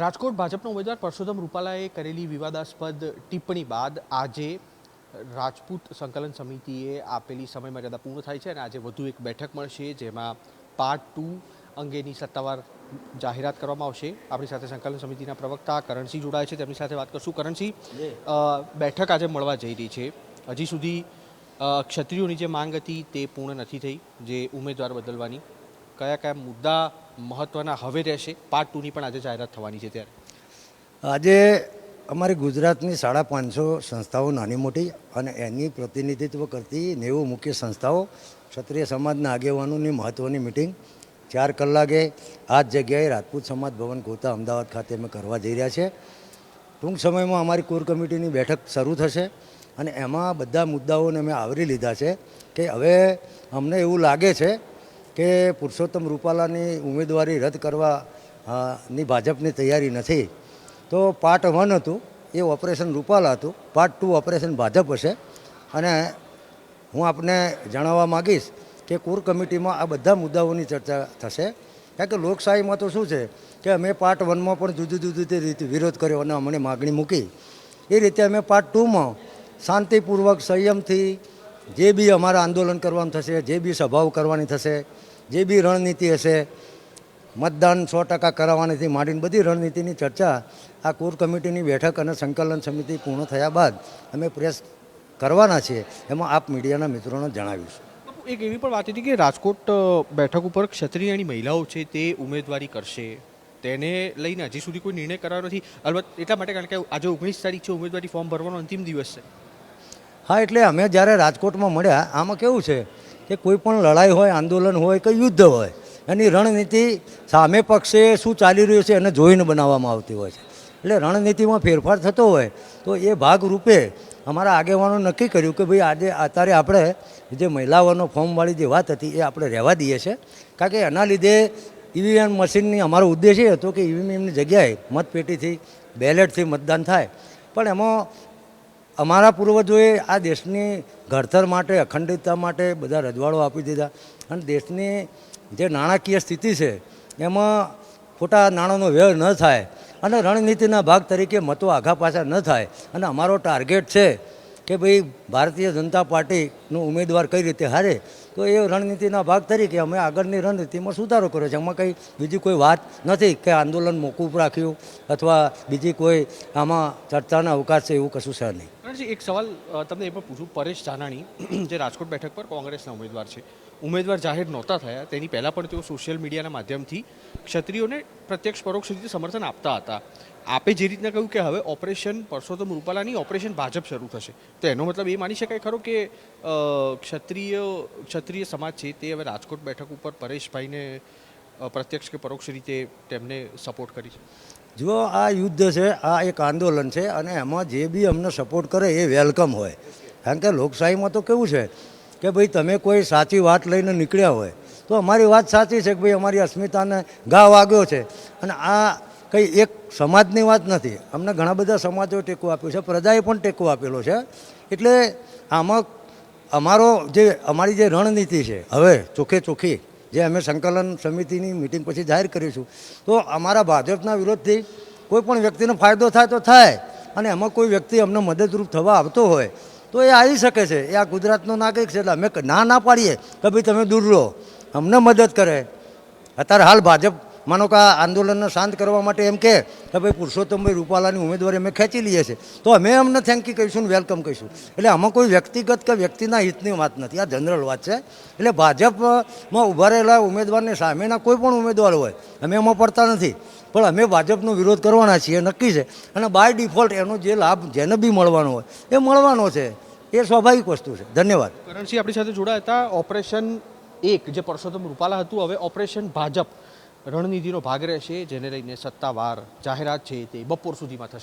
રાજકોટ ભાજપના ઉમેદવાર પરસોત્તમ રૂપાલાએ કરેલી વિવાદાસ્પદ ટિપ્પણી બાદ આજે રાજપૂત સંકલન સમિતિએ આપેલી સમયમર્યાદા પૂર્ણ થાય છે અને આજે વધુ એક બેઠક મળશે જેમાં પાર્ટ 2 અંગેની સત્તાવાર જાહેરાત કરવામાં આવશે। આપણી સાથે સંકલન સમિતિના પ્રવક્તા કરણસિંહ જોડાય છે, તેમની સાથે વાત કરશું। કરણસિંહ, બેઠક આજે મળવા જઈ રહી છે, હજી સુધી ક્ષત્રિયોની જે માંગ હતી તે પૂર્ણ નથી થઈ, જે ઉમેદવાર બદલવાની કયા કયા મુદ્દા મહત્વના હવે રહેશે? પાર્ટ 2ની પણ આજે જાહેરાત થવાની છે। ત્યારે આજે અમારી ગુજરાતની 550 સંસ્થાઓ નાની મોટી અને એની પ્રતિનિધિત્વ કરતી 90 મુખ્ય સંસ્થાઓ ક્ષત્રિય સમાજના આગેવાનોની મહત્ત્વની મિટિંગ 4 કલાકે આ જ જગ્યાએ રાજપૂત સમાજ ભવન ગોતા અમદાવાદ ખાતે અમે કરવા જઈ રહ્યા છીએ। ટૂંક સમયમાં અમારી કોર કમિટીની બેઠક શરૂ થશે અને એમાં બધા મુદ્દાઓને અમે આવરી લીધા છે કે હવે અમને એવું લાગે છે કે પુરુષોત્તમ રૂપાલાની ઉમેદવારી રદ કરવાની ભાજપની તૈયારી નથી। તો પાર્ટ 1 હતું એ ઓપરેશન રૂપાલા હતું, પાર્ટ 2 ઓપરેશન ભાજપ હશે। અને હું આપને જણાવવા માગીશ કે કોર કમિટીમાં આ બધા મુદ્દાઓની ચર્ચા થશે, કારણ કે લોકશાહીમાં તો શું છે કે અમે પાર્ટ 1માં પણ જુદી રીતે વિરોધ કર્યો અને અમને માગણી મૂકી, એ રીતે અમે પાર્ટ 2માં શાંતિપૂર્વક સંયમથી જે બી અમારા આંદોલન કરવાનું થશે, જે બી સભાઓ કરવાની થશે, જે બી રણનીતિ હશે, મતદાન 100% કરાવવાનીથી માંડીને બધી રણનીતિની ચર્ચા આ કોર કમિટીની બેઠક અને સંકલન સમિતિ પૂર્ણ થયા બાદ અમે પ્રેસ કરવાના છીએ, એમાં આપ મીડિયાના મિત્રોને જણાવીશું। એક એવી પણ વાત હતી કે રાજકોટ બેઠક ઉપર ક્ષત્રિયની મહિલાઓ છે તે ઉમેદવારી કરશે, તેને લઈને હજી સુધી કોઈ નિર્ણય કરાયો નથી। અલબત્ત એટલા માટે કારણ કે આજે 19 તારીખ છે, ઉમેદવારી ફોર્મ ભરવાનો અંતિમ દિવસ છે। હા, એટલે અમે જ્યારે રાજકોટમાં મળ્યા, આમાં કેવું છે કે કોઈ પણ લડાઈ હોય, આંદોલન હોય કે યુદ્ધ હોય, એની રણનીતિ સામે પક્ષે શું ચાલી રહ્યું છે એને જોઈને બનાવવામાં આવતી હોય છે। એટલે રણનીતિમાં ફેરફાર થતો હોય તો એ ભાગરૂપે અમારા આગેવાનો નક્કી કર્યું કે ભાઈ આજે અત્યારે આપણે જે મહિલાઓનો ફોર્મવાળી જે વાત હતી એ આપણે રહેવા દઈએ છીએ, કારણ કે એના લીધે ઈવીએમ મશીનની અમારો ઉદ્દેશ એ હતો કે ઈવીએમની જગ્યાએ મતપેટીથી બેલેટથી મતદાન થાય, પણ એમાં અમારા પૂર્વજોએ આ દેશની ઘડતર માટે, અખંડિતતા માટે બધા રજવાડો આપી દીધા અને દેશની જે નાણાકીય સ્થિતિ છે એમાં ખોટા નાણાંનો વ્યય ન થાય અને રણનીતિના ભાગ તરીકે મતો આઘા પાછા ન થાય અને અમારો ટાર્ગેટ છે કે ભાઈ ભારતીય જનતા પાર્ટીનો ઉમેદવાર કઈ રીતે હારે, તો એ રણનીતિના ભાગ તરીકે અમે આગળની રણનીતિમાં સુધારો કર્યો છે। એમાં કંઈ બીજી કોઈ વાત નથી કે આંદોલન મોકૂફ રાખ્યું અથવા બીજી કોઈ આમાં ચર્ચાના અવકાશ છે એવું કશું છે નહીં। એક સવાલ તમને એ પણ પૂછું, પરેશ ધાનાણી જે રાજકોટ બેઠક પર કોંગ્રેસના ઉમેદવાર છે, ઉમેદવાર જાહેર નહોતા થયા તેની પહેલાં પણ તેઓ સોશિયલ મીડિયાના માધ્યમથી ક્ષત્રિયોને પ્રત્યક્ષ પરોક્ષ રીતે સમર્થન આપતા હતા। આપે જે રીતના કહ્યું કે હવે ઓપરેશન પરસોત્તમ રૂપાલાની ઓપરેશન ભાજપ શરૂ થશે, તો એનો મતલબ એ માની શકાય ખરો કે ક્ષત્રિય સમાજ છે તે હવે રાજકોટ બેઠક ઉપર પરેશભાઈને પ્રત્યક્ષ કે પરોક્ષ રીતે તેમને સપોર્ટ કરી છે? જો આ યુદ્ધ છે, આ એક આંદોલન છે અને એમાં જે બી અમને સપોર્ટ કરે એ વેલકમ હોય, કારણ કે લોકશાહીમાં તો કેવું છે કે ભાઈ તમે કોઈ સાચી વાત લઈને નીકળ્યા હોય તો અમારી વાત સાચી છે કે ભાઈ અમારી અસ્મિતાને ઘા વાગ્યો છે અને આ કંઈ એક સમાજની વાત નથી, અમને ઘણા બધા સમાજોએ ટેકો આપ્યો છે, પ્રજાએ પણ ટેકો આપેલો છે। એટલે આમાં અમારી જે રણનીતિ છે હવે ચોખ્ખી જે અમે સંકલન સમિતિની મિટિંગ પછી જાહેર કરીશું, તો અમારા ભાજપના વિરોધથી કોઈ પણ વ્યક્તિનો ફાયદો થાય તો થાય અને એમાં કોઈ વ્યક્તિ અમને મદદરૂપ થવા આવતો હોય તો એ આવી શકે છે, એ આ ગુજરાતનો નાગરિક છે। એટલે અમે ના પાડીએ કે ભાઈ તમે દૂર રહો, અમને મદદ કરે। અત્યારે હાલ ભાજપ માનો કે આ આંદોલનને શાંત કરવા માટે એમ કે ભાઈ પુરુષોત્તમભાઈ રૂપાલાની ઉમેદવારી અમે ખેંચી લઈએ છીએ, તો અમે અમને થેન્ક યુ કહીશું ને વેલકમ કહીશું। એટલે આમાં કોઈ વ્યક્તિગત કે વ્યક્તિના હિતની વાત નથી, આ જનરલ વાત છે। એટલે ભાજપમાં ઊભા રહેલા ઉમેદવારની સામેના કોઈ પણ ઉમેદવાર હોય અમે એમાં પડતા નથી, પણ અમે ભાજપનો વિરોધ કરવાના છીએ, નક્કી છે। અને બાય ડિફોલ્ટ એનો જે લાભ જેને બી મળવાનો હોય એ મળવાનો છે, એ સ્વાભાવિક વસ્તુ છે। ધન્યવાદ। કરણસિંહ આપણી સાથે જોડાયા હતા। ઓપરેશન 1 જે પરસોત્તમ રૂપાલા હતું, હવે ઓપરેશન ભાજપ રણનીતિનો ભાગ રહેશે, જેને લઈને સત્તાવાર જાહેરાત છે તે બપોર સુધીમાં થશે।